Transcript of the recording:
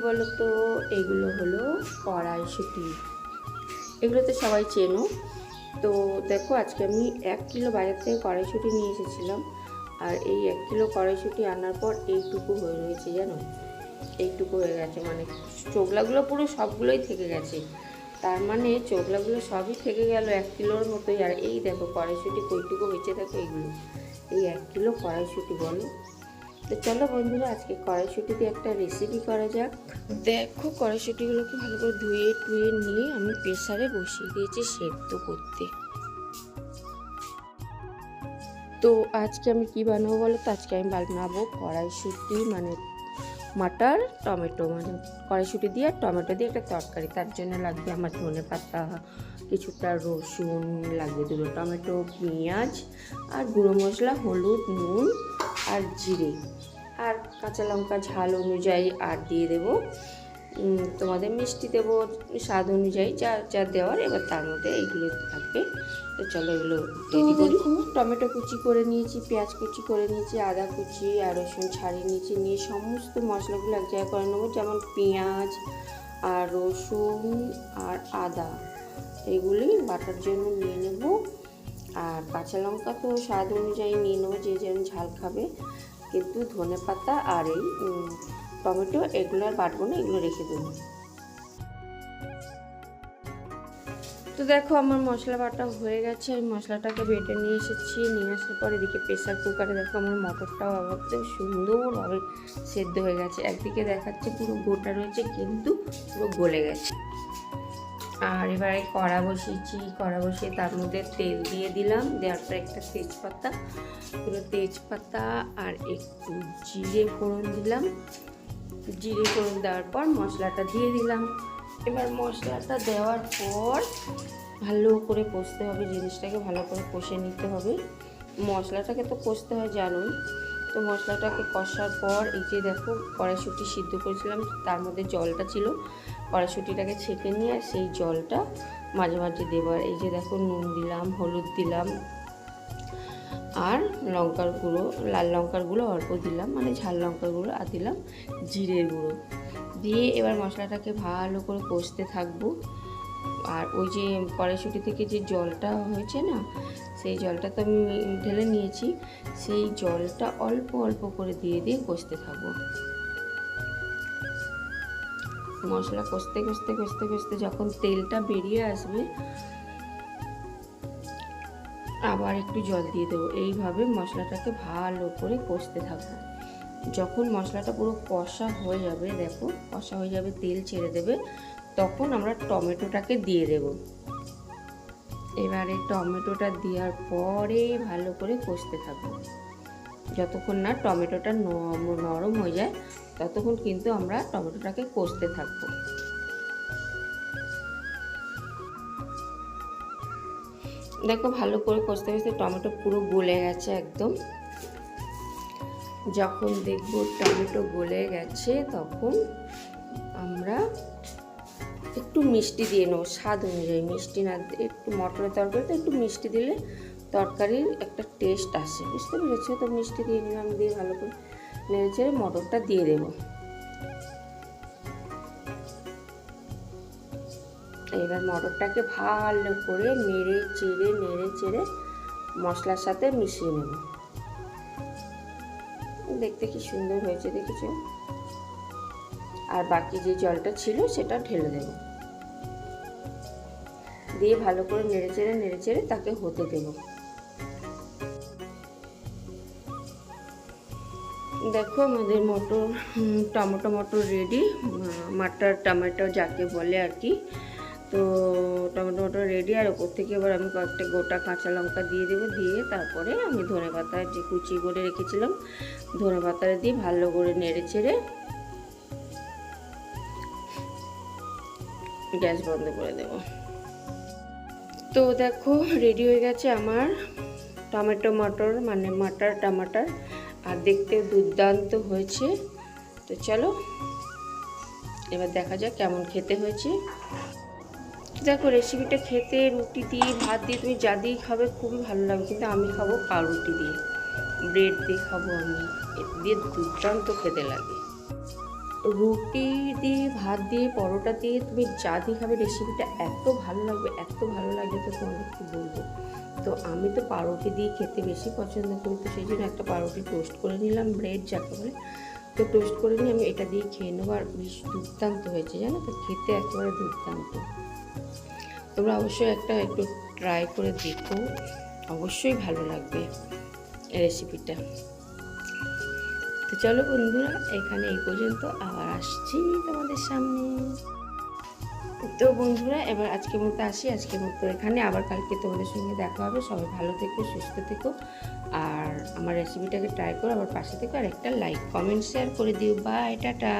বলো তো? এগুলো হলো কড়াইশুঁটি। এগুলো তো সবাই চেনো। তো দেখো, আজকে আমি 1 কিলো বাজার থেকে কড়াইশুঁটি নিয়ে এসেছিলাম। আর এই 1 কিলো কড়াইশুঁটি আনার পর এইটুকু হয়ে রয়েছে, জানো? এইটুকু হয়ে গেছে, মানে চোখলাগুলো পুরো সবগুলোই থেকে গেছে। তার মানে চোখলাগুলো সবই থেকে গেল 1 কিলোর মতোই। আর এই দেখো কড়াইশুঁটি কইটুকু হয়েছে, দেখো এইগুলো, এই 1 কিলো কড়াইশুঁটি বলো। তো চলো বন্ধুরা, আজকে কড়াইশুঁটি দিয়ে একটা রেসিপি করা যাক। দেখো কড়াইশুঁটিগুলোকে ভালো করে ধুয়ে টুয়ে নিয়ে আমি প্রেসারে বসিয়ে দিয়েছি সেদ্ধ করতে। তো আজকে আমি কি বানাবো বলো তো? আজকে আমি বানাবো কড়াইশুঁটি মানে মাটার টমেটো, মানে কড়াইশুঁটি দিয়ে আর টমেটো দিয়ে একটা তরকারি। তার জন্য লাগবে আমার ধনেপাতা, কিছুটা রসুন লাগবে, 2টো টমেটো, পেঁয়াজ আর গুঁড়ো মশলা, হলুদ, নুন আর জিরে আর কাঁচা লঙ্কা ঝাল অনুযায়ী আর দিয়ে দেবো তোমাদের মিষ্টি দেবো স্বাদ অনুযায়ী, যা যা দেওয়ার এবার তার মধ্যে এইগুলো থাকবে। তো চলো এগুলো রেডি করি। টমেটো কুচি করে নিয়েছি, পেঁয়াজ কুচি করে নিয়েছি, আদা কুচি আর রসুন ছাড়িয়ে নিয়েছি, নিয়ে সমস্ত মশলাগুলো এক জায়গায় করে নেবো। যেমন পেঁয়াজ আর রসুন আর আদা এগুলি বাটার জন্য নিয়ে নেব। আর কাঁচা লঙ্কা তো স্বাদ অনুযায়ী নিয়ে নেবো, যে যেমন ঝাল খাবে। কিন্তু ধনেপাতা আর এই টমেটো এগুলো আর বাটবো না, এগুলো রেখে দেবো। তো দেখো আমার মশলা বাটা হয়ে গেছে। আমি মশলাটাকে বেটে নিয়ে এসেছি। নিয়ে আসার পর এদিকে প্রেসার কুকারে দেখো আমার মটরটাও একদম সুন্দরভাবে সেদ্ধ হয়ে গেছে। একদিকে দেখাচ্ছে পুরো গোটা রয়েছে, কিন্তু পুরো গলে গেছে। আর এবারে কড়া বসিয়েছি, কড়া বসিয়ে তার মধ্যে তেল দিয়ে দিলাম। দেওয়ার পর একটা তেজপাতা, পুরো তেজপাতা আর একটু জিরে ফোড়ন দিলাম। জিরে ফোড়ন দেওয়ার পর মশলাটা দিয়ে দিলাম। এবার মশলাটা দেওয়ার পর ভালো করে কষতে হবে, জিনিসটাকে ভালো করে কষে নিতে হবে। মশলাটাকে তো কষতে হয় জানোই। তো মশলাটাকে কষার পর এই যে দেখো কড়াইশুঁটি সিদ্ধ করেছিলাম, তার মধ্যে জলটা ছিল, কড়াইশুঁটিটাকে ছেঁকে নিয়ে সেই জলটা মাঝে মাঝে দেবার। এই যে দেখো নুন দিলাম, হলুদ দিলাম আর লঙ্কার গুঁড়ো, লাল লঙ্কার গুঁড়ো অল্প দিলাম, মানে ঝাল লঙ্কার গুঁড়ো, আর দিলাম জিরের গুঁড়ো দিয়ে এবার মশলাটাকে ভালো করে কষতে থাকবো। আর ওই যে কড়াইশুঁটি থেকে যে জলটা হয়েছে না, সেই জলটা তো আমি ঢেলে নিয়েছি, সেই জলটা অল্প অল্প করে দিয়ে দিয়ে কষতে থাকবো। মশলা কষতে কষতে কষতে কষতে যখন তেলটা বেরিয়ে আসবে আবার একটু জল দিয়ে দেবো। এইভাবে মশলাটাকে ভালো করে কষতে থাকবো। যখন মশলাটা পুরো কষা হয়ে যাবে, দেখো কষা হয়ে যাবে, তেল ছেড়ে দেবে, তখন আমরা টমেটোটাকে দিয়ে দেব। এবারে টমেটোটা দেওয়ার পরে ভালো করে কষতে থাকবো। যতক্ষণ না টমেটোটা নরম হয়ে যায় ততক্ষণ কিন্তু আমরা টমেটোটাকে কষতে থাকবো। দেখো ভালো করে কষতে কষতে টমেটো পুরো গলে গেছে একদম। যখন দেখবো টমেটো গলে গেছে তখন আমরা একটু মিষ্টি দিয়ে নেবো স্বাদ অনুযায়ী। মিষ্টি না একটু মটরের তরকারিতে একটু মিষ্টি দিলে তরকারির একটা টেস্ট আসে, বুঝতে পেরেছো? তো মিষ্টি দিয়ে নিলাম, দিয়ে ভালো করে নেড়ে চেড়ে মটরটা দিয়ে দেবো। এবার মটরটাকে ভালো করে নেড়ে চেড়ে মশলার সাথে মিশিয়ে নেব। দেখতে কি সুন্দর হয়েছে দেখেছো? আর বাকি যে জলটা ছিল সেটা ঢেলে দেব, দিয়ে ভালো করে নেড়ে চেড়ে তাকে হতে দেব। দেখো আমাদের টমেটো মটর রেডি, মাটার টমেটো যাকে বলে আর কি। তো টমেটো মটর রেডি। আর ওপর থেকে এবার আমি কয়েকটা গোটা কাঁচা লঙ্কা দিয়ে দেবো, দিয়ে তারপরে আমি ধনেপাতা যে কুচি করে রেখেছিলাম ধনেপাতাটা দিয়ে ভালো করে নেড়ে চেড়ে গ্যাস বন্ধ করে দেব। তো দেখো রেডি হয়ে গেছে আমার টমেটো মটর মানে মাটার টমাটার, আর দেখতে দুর্দান্ত হয়েছে। তো চলো এবার দেখা যাক কেমন খেতে হয়েছে। দেখো রেসিপিটা খেতে রুটি দিয়ে ভাত দিয়ে তুমি যা দিয়ে খাবে খুবই ভালো লাগবে, কিন্তু আমি খাবো পাউরুটি দিয়ে, ব্রেড দিয়ে খাবো আমি, দিয়ে দুর্দান্ত খেতে লাগে। রুটি দিয়ে, ভাত দিয়ে, পরোটা দিয়ে, তুমি যা দিয়ে খাবে রেসিপিটা এত ভালো লাগবে, এত ভালো লাগবে তো তোমাদের কি বলবো। তো আমি তো পাউরুটি দিয়ে খেতে বেশি পছন্দ করি, তো সেই জন্য একটা পাউরুটি টোস্ট করে নিলাম, ব্রেড যাকে বলে। তো টোস্ট করে নিয়ে আমি এটা দিয়ে খেয়ে নেবো। আর বেশ দুর্দান্ত হয়েছে জানো তো, খেতে একেবারে দুর্দান্ত। তোমরা অবশ্যই একটু ট্রাই করে দেখো, অবশ্যই ভালো লাগবে এই রেসিপিটা। তো চলো বন্ধুরা, এখানে এই পর্যন্ত, আবার আসছি তোমাদের সামনে। তো বন্ধুরা, এবার আজকের মতো আসি, আজকের মতো এখানে, আবার কালকে তোমাদের সঙ্গে দেখা হবে। সবাই ভালো থেকো, সুস্থ থেকো, আর আমার রেসিপিটাকে ট্রাই করো, আবার পাশে থেকো, আর একটা লাইক কমেন্ট শেয়ার করে দিও। Bye, tata.